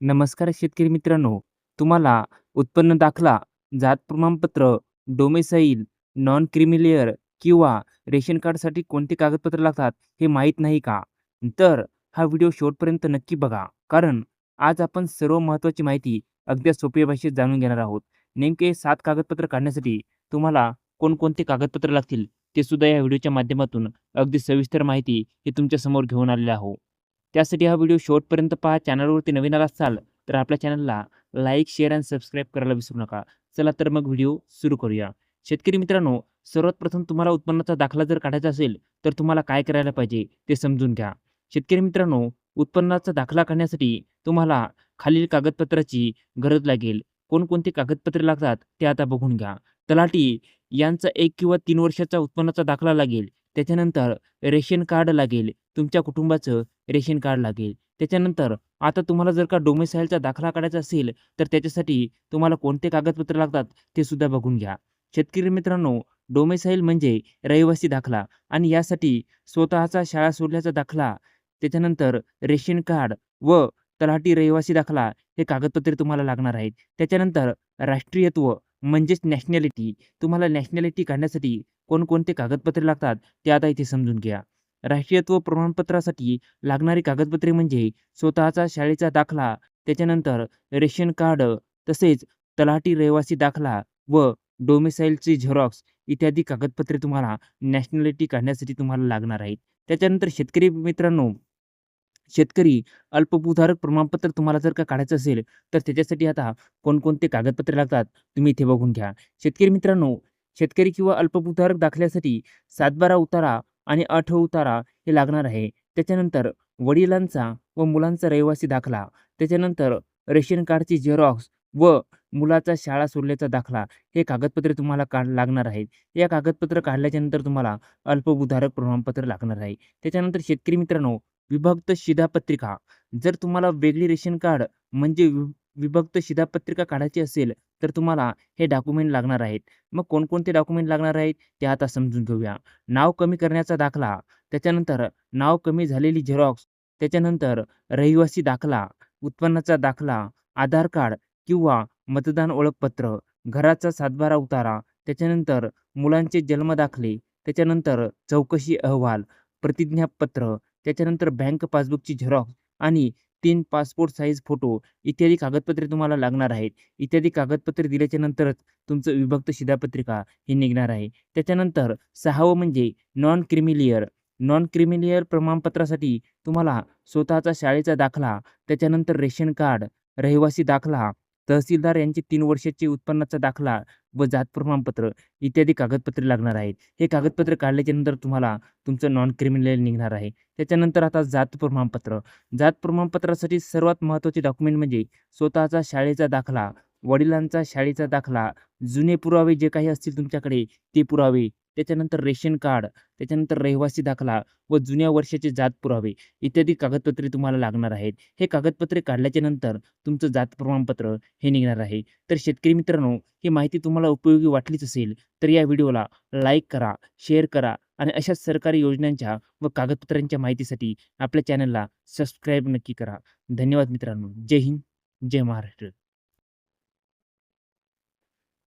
नमस्कार शेतकरी मित्रांनो, तुम्हाला उत्पन्न दाखला, जात प्रमाणपत्र, डोमेसाईल, नॉन क्रिमी लेयर किंवा रेशन कार्डसाठी कोणती कागदपत्रे लागतात हे माहीत नाही का? तर हा व्हिडिओ शेवटपर्यंत नक्की बघा. कारण आज आपण सर्व महत्त्वाची माहिती अगदी सोप्या भाषेत जाणून घेणार आहोत. नेमके 7 कागदपत्र काढण्यासाठी तुम्हाला कोणकोणती कागदपत्रे लागतील ते सुद्धा या व्हिडिओच्या माध्यमातून अगदी सविस्तर माहिती हे तुमच्यासमोर घेऊन आलेले आहोत. त्यासाठी हा व्हिडिओ शेवटपर्यंत पहा. चॅनलवरती नवीन आला असाल तर आपल्या चॅनलला लाईक, शेअर आणि सबस्क्राईब करायला विसरू नका. चला तर मग व्हिडिओ सुरू करूया. शेतकरी मित्रांनो, सर्वात प्रथम तुम्हाला उत्पन्नाचा दाखला जर काढायचा असेल, तर तुम्हाला काय करायला पाहिजे ते समजून घ्या. शेतकरी मित्रांनो, उत्पन्नाचा दाखला काढण्यासाठी तुम्हाला खालील कागदपत्राची गरज लागेल. कोणकोणती कागदपत्रे लागतात ते आता बघून घ्या. तलाठी यांचा 1 किंवा 3 वर्षाचा उत्पन्नाचा दाखला लागेल. त्याच्यानंतर रेशन कार्ड लागेल. तुमच्या कुटुंबाचं रेशन कार्ड लागेल. त्याच्यानंतर आता तुम्हाला जर का डोमेसाईलचा दाखला काढायचा असेल, तर त्याच्यासाठी तुम्हाला कोणते कागदपत्र लागतात ते सुद्धा बघून घ्या. शेतकरी मित्रांनो, डोमेसाईल म्हणजे रहिवासी दाखला आणि यासाठी स्वतःचा शाळा सोडल्याचा दाखला, त्याच्यानंतर रेशन कार्ड व तलाठी रहिवासी दाखला हे कागदपत्रे तुम्हाला लागणार आहेत. त्याच्यानंतर राष्ट्रीयत्व म्हणजेच नॅशनॅलिटी. तुम्हाला नॅशनॅलिटी काढण्यासाठी कोणकोणते कागदपत्रे लागतात ते आता इथे समजून घ्या. राष्ट्रीयत्व प्रमाणपत्रासाठी लागणारी कागदपत्रे म्हणजे स्वतःचा शाळेचा दाखला, त्याच्यानंतर रेशन कार्ड, तसेच तलाठी रहिवासी दाखला व डोमिसाईलची झेरॉक्स इत्यादी कागदपत्रे तुम्हाला नॅशनॅलिटी काढण्यासाठी तुम्हाला लागणार आहेत. त्याच्यानंतर शेतकरी मित्रांनो, शेतकरी अल्पभूधारक प्रमाणपत्र तुम्हाला जर का काढायचं असेल, तर त्याच्यासाठी आता कोणकोणते कागदपत्रे लागतात तुम्ही इथे बघून घ्या. शेतकरी मित्रांनो, शेतकरी किंवा अल्पभूधारक दाखल्यासाठी 7/12 उतारा आणि 8 उतारा हे लागणार आहे. त्याच्यानंतर वडिलांचा व मुलांचा रहिवासी दाखला, त्याच्यानंतर रेशन कार्डची झेरॉक्स व मुलाचा शाळा सोडल्याचा दाखला हे कागदपत्रे तुम्हाला लागणार आहेत. या कागदपत्र काढल्याच्यानंतर तुम्हाला अल्पभूधारक प्रमाणपत्र लागणार आहे. त्याच्यानंतर शेतकरी मित्रांनो, विभक्त शिधापत्रिका. जर तुम्हाला वेगळी रेशन कार्ड म्हणजे विभक्त शिधापत्रिका काढायची असेल, तर तुम्हाला हे डॉक्युमेंट लागणार आहेत. मग कोणकोणते डॉक्युमेंट लागणार आहेत ते आता समजून घेऊया. नाव कमी करण्याचा दाखला, त्याच्यानंतर नाव कमी झालेली झेरॉक्स, त्याच्यानंतर रहिवासी दाखला, उत्पन्नाचा दाखला, आधार कार्ड किंवा मतदान ओळखपत्र, घराचा 7/12 उतारा, त्याच्यानंतर मुलांचे जन्मदाखले, त्याच्यानंतर चौकशी अहवाल, प्रतिज्ञापत्र, त्याच्यानंतर बँक पासबुकची झेरॉक्स आणि 3 पासपोर्ट साइज फोटो इत्यादी कागदपत्रे तुम्हाला लागणार आहेत. इत्यादी कागदपत्रे दिल्याच्या नंतरच तुमचं विभक्त शिधापत्रिका ही निघणार आहे. त्याच्यानंतर 6वं म्हणजे non creamy layer. Non creamy layer प्रमाणपत्रासाठी तुम्हाला स्वतःचा शाळेचा दाखला, त्याच्यानंतर रेशन कार्ड, रहिवासी दाखला, तहसीलदार यांची 3 वर्षाची उत्पन्नाचा दाखला व जात प्रमाणपत्र इत्यादी कागदपत्रे लागणार आहेत. हे कागदपत्रे काढल्याच्यानंतर तुम्हाला तुमचं नॉन क्रिमिनल निघणार आहे. त्याच्यानंतर आता जात प्रमाणपत्र. जात प्रमाणपत्रासाठी सर्वात महत्त्वाचे डॉक्युमेंट म्हणजे स्वतःचा शाळेचा दाखला, वडिलांचा शाळेचा दाखला, जुने पुरावे जे काही असतील तुमच्याकडे ते पुरावे, त्याच्यानंतर रेशन कार्ड, त्याच्यानंतर रहिवासी दाखला व जुन्या वर्षाचे जात पुरावे इत्यादी कागदपत्रे तुम्हाला लागणार आहेत. हे कागदपत्रे काढल्याच्यानंतर तुमचं जात प्रमाणपत्र हे निघणार आहे. तर शेतकरी मित्रांनो, ही माहिती तुम्हाला उपयोगी वाटलीच असेल, तर या व्हिडिओला लाईक करा, शेअर करा आणि अशाच सरकारी योजनांच्या व कागदपत्रांच्या माहितीसाठी आपल्या चॅनलला सबस्क्राईब नक्की करा. धन्यवाद मित्रांनो. जय हिंद, जय महाराष्ट्र.